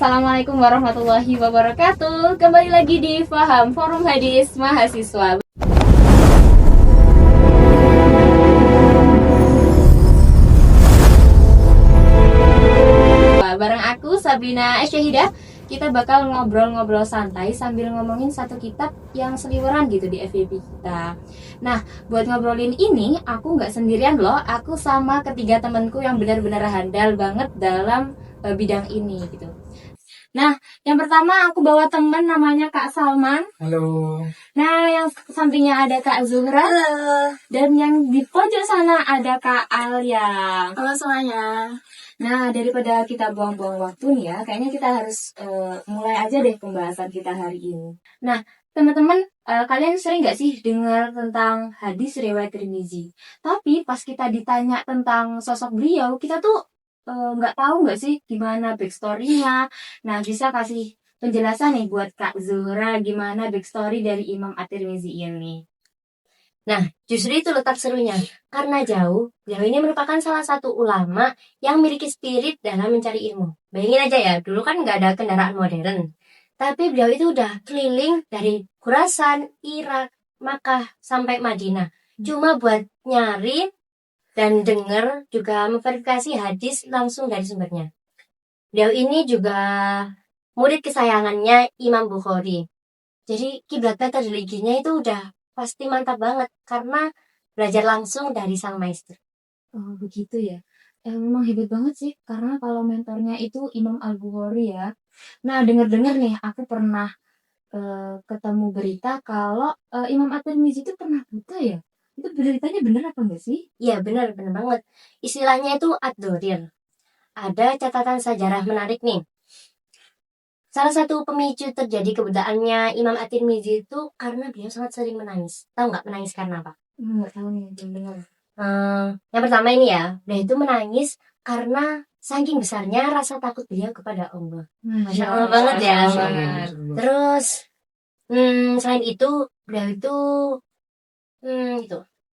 Assalamualaikum warahmatullahi wabarakatuh. Kembali lagi di Faham Forum Hadis Mahasiswa. Bareng aku Sabrina Syahidah, kita bakal ngobrol-ngobrol santai sambil ngomongin satu kitab yang seliweran gitu di FYP kita. Nah, buat ngobrolin ini aku nggak sendirian loh, aku sama ketiga temanku yang benar-benar handal banget dalam bidang ini gitu. Nah, yang pertama aku bawa temen namanya Kak Salman. Halo. Nah, yang sampingnya ada Kak Zuhra. Halo. Dan yang di pojok sana ada Kak Alia. Halo semuanya. Nah, daripada kita buang-buang waktu nih ya, kayaknya kita harus mulai aja deh pembahasan kita hari ini. Nah, teman-teman, kalian sering nggak sih dengar tentang hadis riwayat Tirmizi? Tapi pas kita ditanya tentang sosok beliau, kita tuh nggak tahu nggak sih gimana backstory-nya. Nah, bisa kasih penjelasan nih buat Kak Zuhra gimana backstory dari Imam At-Tirmizi ini. Nah, justru itu letak serunya. Karena beliau ini merupakan salah satu ulama yang memiliki spirit dalam mencari ilmu. Bayangin aja ya, dulu kan nggak ada kendaraan modern. Tapi beliau itu udah keliling dari Khurasan, Irak, Makkah, sampai Madinah. Cuma buat nyari dan dengar juga memverifikasi hadis langsung dari sumbernya. Beliau ini juga murid kesayangannya Imam Bukhari. Jadi kiblat metodologinya itu udah pasti mantap banget karena belajar langsung dari sang maestro. Oh begitu ya. Memang hebat banget sih karena kalau mentornya itu Imam Al-Bukhari ya. Nah dengar-dengar nih aku pernah ketemu berita kalau Imam At-Tirmizi itu pernah buta ya. Itu beritanya benar apa enggak sih? Iya benar banget. Istilahnya itu ad-dorir. Ada catatan sejarah menarik nih. Salah satu pemicu terjadi kebutaannya Imam At-Tirmizi itu karena beliau sangat sering menangis. Tahu nggak menangis karena apa? Nggak tahu nih, belum dengar. Yang pertama ini ya, beliau itu menangis karena saking besarnya rasa takut beliau kepada Allah. Masya Allah banget ya. Terus selain itu beliau itu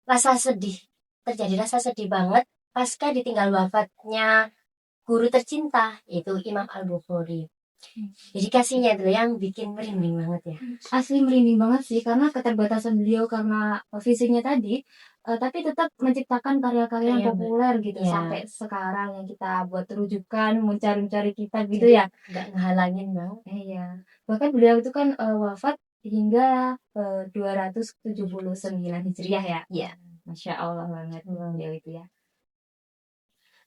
rasa sedih, terjadi rasa sedih banget pasca ditinggal wafatnya guru tercinta yaitu Imam Al-Bukhari. Jadi kasihnya itu yang bikin merinding banget ya. Asli merinding banget sih karena keterbatasan beliau karena fisiknya tadi, tapi tetap menciptakan karya-karya yang populer gitu sampai sekarang yang kita buat rujukan mencari-cari kitab gitu ya. Nggak ngehalangin banget. Iya. Bahkan beliau itu kan wafat hingga 279 Hijriah ya. Iya. Masya Allah banget beliau itu ya.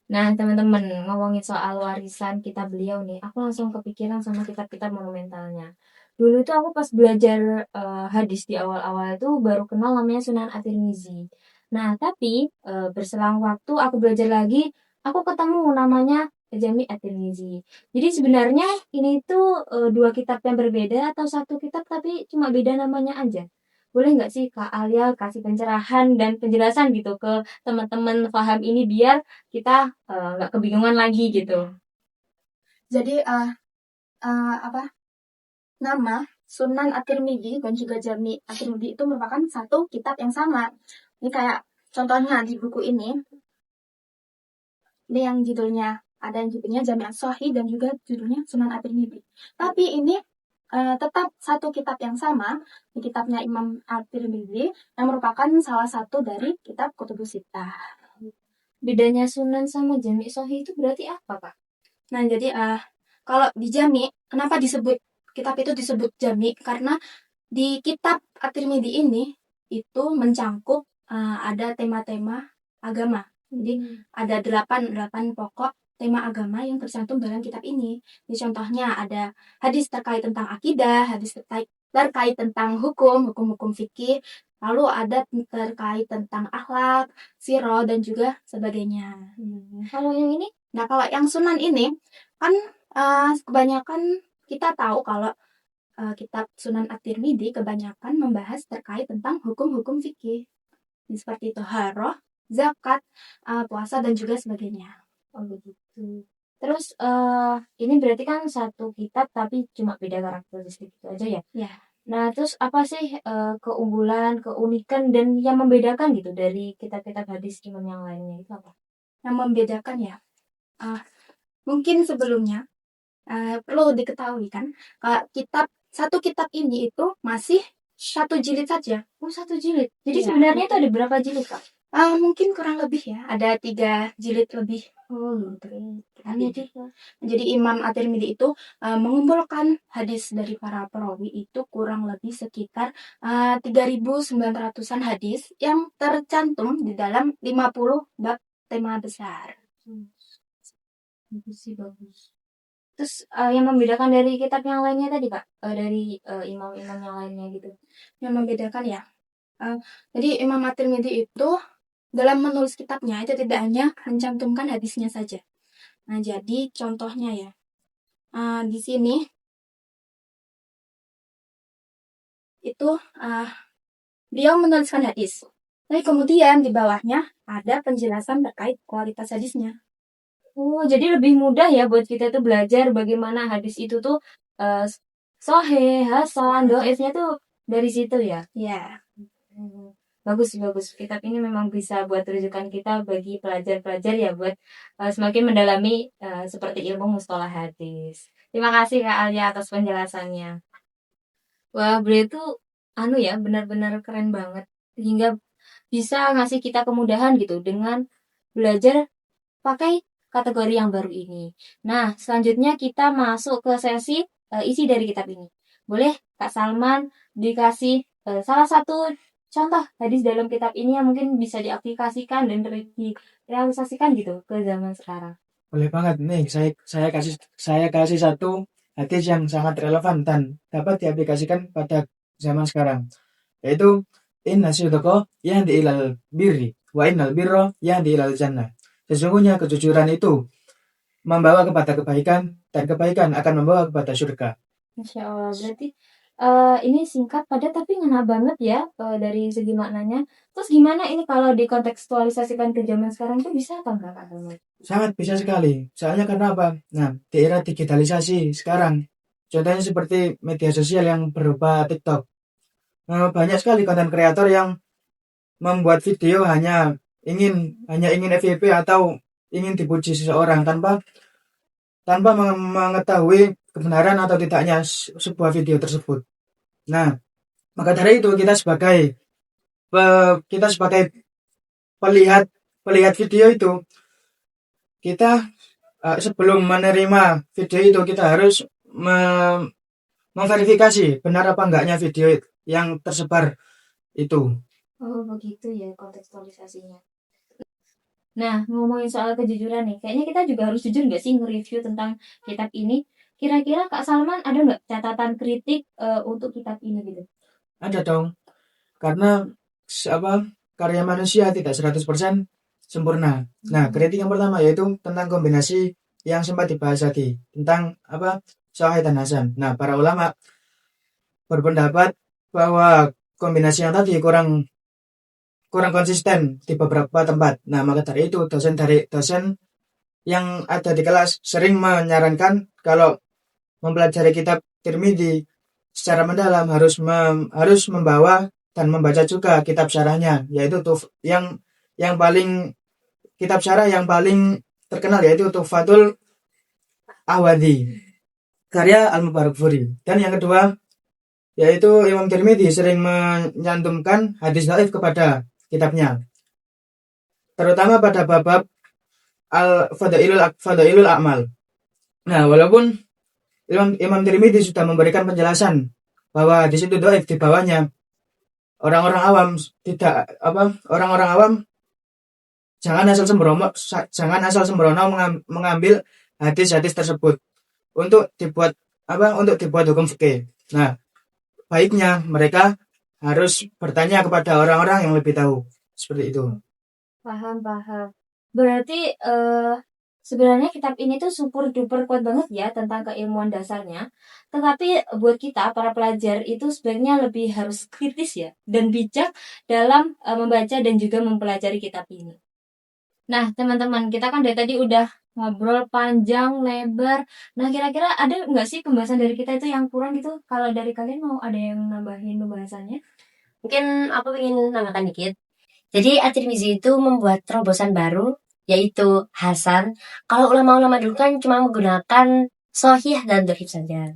Nah teman-teman ngomongin soal warisan kitab beliau nih, aku langsung kepikiran sama kitab-kitab monumentalnya. Dulu itu aku pas belajar hadis di awal-awal itu baru kenal namanya Sunan At-Tirmizi. Nah tapi berselang waktu aku belajar lagi, aku ketemu namanya Jami At-Tirmizi. Jadi sebenarnya ini tuh dua kitab yang berbeda atau satu kitab tapi cuma beda namanya aja. Boleh nggak sih Kak Alia kasih pencerahan dan penjelasan gitu ke teman-teman Faham ini biar kita nggak kebingungan lagi gitu. Jadi nama Sunan At-Tirmizi dan juga Jami At-Tirmizi itu merupakan satu kitab yang sama. Ini kayak contohnya di buku ini yang judulnya ada yang judulnya Jami As-Sahih dan juga judulnya Sunan At-Tirmizi. Tapi ini tetap satu kitab yang sama, di kitabnya Imam At-Tirmizi yang merupakan salah satu dari kitab Kutubus Sittah. Bedanya Sunan sama Jami Sahih itu berarti apa, Kak? Nah, jadi kalau di Jami, kenapa disebut kitab itu disebut Jami? Karena di kitab At-Tirmizi ini itu mencangkup ada tema-tema agama. Jadi ada 8 pokok tema agama yang tercantum dalam kitab ini. Jadi contohnya ada hadis terkait tentang akidah, hadis terkait tentang hukum fikih, lalu ada terkait tentang akhlak, sirah dan juga sebagainya. Kalau yang ini, Nah, kalau yang Sunan ini kan kebanyakan kita tahu kalau kitab Sunan At-Tirmizi kebanyakan membahas terkait tentang hukum-hukum fikih. Seperti toharoh, zakat, puasa dan juga sebagainya. oh begitu. Terus ini berarti kan satu kitab tapi cuma beda karakteristik itu aja ya? Ya. Nah, terus apa sih keunggulan, keunikan dan yang membedakan gitu dari kitab-kitab hadis imam yang lainnya itu apa? Yang membedakan ya, mungkin sebelumnya perlu diketahui kan, satu kitab ini itu masih 1 jilid saja. Oh, 1 jilid. Jadi Iya. sebenarnya itu ada berapa jilid, Kak? Mungkin kurang lebih ya, ada 3 jilid lebih. Oh, gitu. Hanya juga. Jadi Imam At-Tirmidzi itu mengumpulkan hadis dari para perawi itu kurang lebih sekitar 3.900-an hadis yang tercantum di dalam 50 bab tema besar. Bagus sih, bagus. Terus yang membedakan dari kitab yang lainnya tadi, Kak? Dari imam-imam yang lainnya gitu. Yang membedakan ya. Jadi Imam At-Tirmidzi itu dalam menulis kitabnya itu tidak hanya mencantumkan hadisnya saja. Nah, jadi contohnya ya. Di sini itu beliau menuliskan hadis. Tapi kemudian di bawahnya ada penjelasan terkait kualitas hadisnya. Oh, jadi lebih mudah ya buat kita tuh belajar bagaimana hadis itu tuh sahih, hasan, dhaifnya tuh dari situ ya. Ya, Bagus, bagus. Kitab ini memang bisa buat rujukan kita bagi pelajar-pelajar ya buat semakin mendalami seperti ilmu mustalah hadis. Terima kasih Kak Alia atas penjelasannya. Wah, beliau tuh benar-benar keren banget hingga bisa ngasih kita kemudahan gitu dengan belajar pakai kategori yang baru ini. Nah, selanjutnya kita masuk ke sesi isi dari kitab ini. Boleh Kak Salman dikasih salah satu contoh hadis dalam kitab ini yang mungkin bisa diaplikasikan dan direalisasikan gitu ke zaman sekarang. Boleh banget nih, saya kasih satu hadis yang sangat relevan dan dapat diaplikasikan pada zaman sekarang, yaitu inna sidqa yahdi ilal birri wa innal birra yahdi ilal jannah. Sesungguhnya kejujuran itu membawa kepada kebaikan dan kebaikan akan membawa kepada surga. Masya Allah, berarti ini singkat padat tapi ngena banget ya dari segi maknanya. Terus gimana ini kalau dikontekstualisasikan ke zaman sekarang tuh bisa apa enggak Kak Salman? Sangat bisa sekali. Soalnya karena apa? Nah, di era digitalisasi sekarang, contohnya seperti media sosial yang berupa TikTok. Banyak sekali konten kreator yang membuat video hanya ingin FYP atau ingin dipuji seseorang tanpa mengetahui kebenaran atau tidaknya sebuah video tersebut. Nah, maka dari itu kita sebagai pelihat video itu, kita sebelum menerima video itu kita harus memverifikasi benar apa enggaknya video yang tersebar itu. Oh begitu ya kontekstualisasinya. Nah ngomongin soal kejujuran nih, kayaknya kita juga harus jujur nggak sih nge-review tentang kitab ini. Kira-kira Kak Salman ada nggak catatan kritik untuk kitab ini gitu? Ada dong, karena karya manusia tidak 100% sempurna. Nah, kritik yang pertama yaitu tentang kombinasi yang sempat dibahas tadi, tentang Sahih dan Hasan. Nah, para ulama berpendapat bahwa kombinasi yang tadi kurang konsisten di beberapa tempat. Nah, maka dari itu dosen yang ada di kelas sering menyarankan kalau mempelajari kitab Tirmidzi secara mendalam harus membawa dan membaca juga kitab syarahnya, yaitu yang paling kitab syarah yang paling terkenal yaitu Tuhfatul Ahwadhi karya Al-Mubarakfuri. Dan yang kedua yaitu Imam Tirmidzi sering menyantumkan hadis dhaif kepada kitabnya, terutama pada bab Fadailul A'mal. Nah, walaupun Imam Tirmidzi sudah memberikan penjelasan bahwa hadis itu dhaif di bawahnya, orang-orang awam jangan asal sembrono mengambil hadis-hadis tersebut untuk dibuat hukum fikih. Nah, baiknya mereka harus bertanya kepada orang-orang yang lebih tahu, seperti itu. Paham. Berarti sebenarnya kitab ini tuh super duper kuat banget ya tentang keilmuan dasarnya. Tetapi buat kita para pelajar itu sebenarnya lebih harus kritis ya dan bijak dalam membaca dan juga mempelajari kitab ini. Nah, teman-teman, kita kan dari tadi udah ngobrol panjang lebar. Nah, kira-kira ada nggak sih pembahasan dari kita itu yang kurang gitu? Kalau dari kalian mau ada yang nambahin pembahasannya? Mungkin aku ingin nambahkan dikit. Jadi At-Tirmidzi itu membuat terobosan baru, yaitu Hasan. Kalau ulama-ulama dulu kan cuma menggunakan Sohih dan dhaif saja.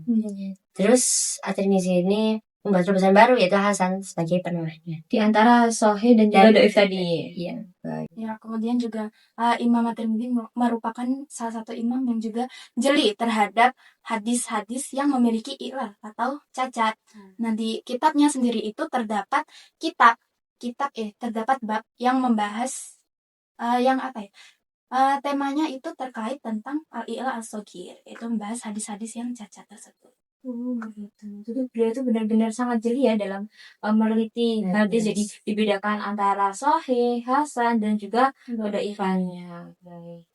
Terus At-Tirmizi ini membuat terobosan baru yaitu Hasan sebagai penulisnya. Di antara sahih dan juga Dan- dhaif tadi. Iya. Ya, kemudian juga Imam At-Tirmidzi merupakan salah satu imam yang juga jeli terhadap hadis-hadis yang memiliki ilal atau cacat. Nah, di kitabnya sendiri itu terdapat terdapat bab yang membahas yang apa ya? Temanya itu terkait tentang al-ilal as-saghir, itu membahas hadis-hadis yang cacat tersebut. Gitu. Jadi beliau itu benar-benar sangat jeli ya dalam meneliti hadis. Jadi dibedakan antara sahih, hasan dan juga dhaifannya. Baik.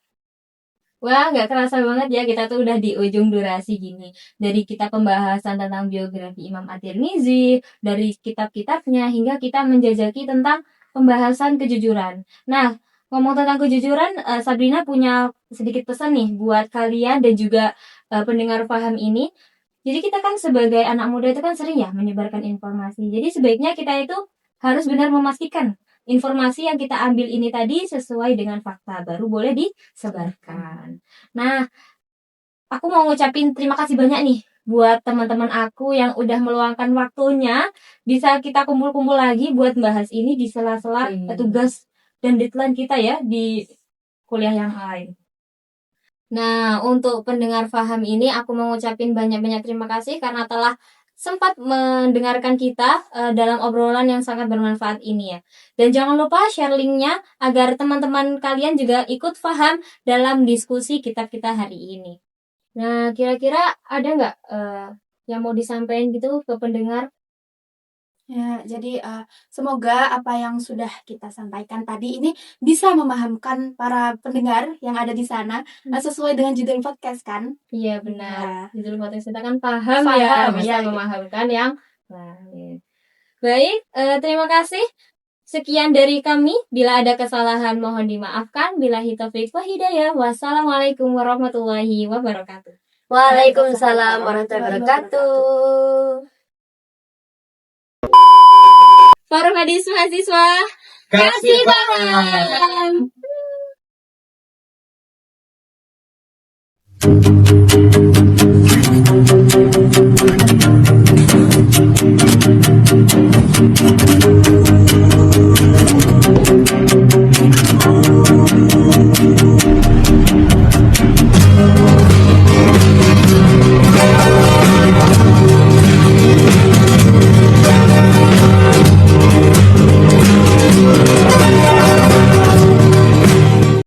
Wah, nggak kerasa banget ya kita tuh udah di ujung durasi gini. Dari kita pembahasan tentang biografi Imam At-Tirmizi, dari kitab-kitabnya hingga kita menjajaki tentang pembahasan kejujuran. Nah, ngomong tentang kejujuran, Sabrina punya sedikit pesan nih buat kalian dan juga pendengar Faham ini. Jadi kita kan sebagai anak muda itu kan sering ya menyebarkan informasi. Jadi sebaiknya kita itu harus benar memastikan informasi yang kita ambil ini tadi sesuai dengan fakta, baru boleh disebarkan. Nah, aku mau ngucapin terima kasih banyak nih buat teman-teman aku yang udah meluangkan waktunya. Bisa kita kumpul-kumpul lagi buat bahas ini di sela-sela tugas dan deadline kita ya di kuliah yang lain. Nah, untuk pendengar Faham ini aku mau ngucapin banyak-banyak terima kasih karena telah sempat mendengarkan kita dalam obrolan yang sangat bermanfaat ini ya. Dan jangan lupa share linknya agar teman-teman kalian juga ikut paham dalam diskusi kitab kita hari ini. Nah, kira-kira ada nggak yang mau disampaikan gitu ke pendengar? Ya, jadi semoga apa yang sudah kita sampaikan tadi ini bisa memahamkan para pendengar yang ada di sana sesuai dengan judul podcast kan? Iya benar. Ya. Judul podcast kita kan paham Paham, ya, bisa ya, memahamkan yang lain. Baik, terima kasih. Sekian dari kami. Bila ada kesalahan mohon dimaafkan. Billahi taufiq wa hidayah. Wassalamualaikum warahmatullahi wabarakatuh. Waalaikumsalam warahmatullahi wabarakatuh. Para mahasiswa, Kasih paham.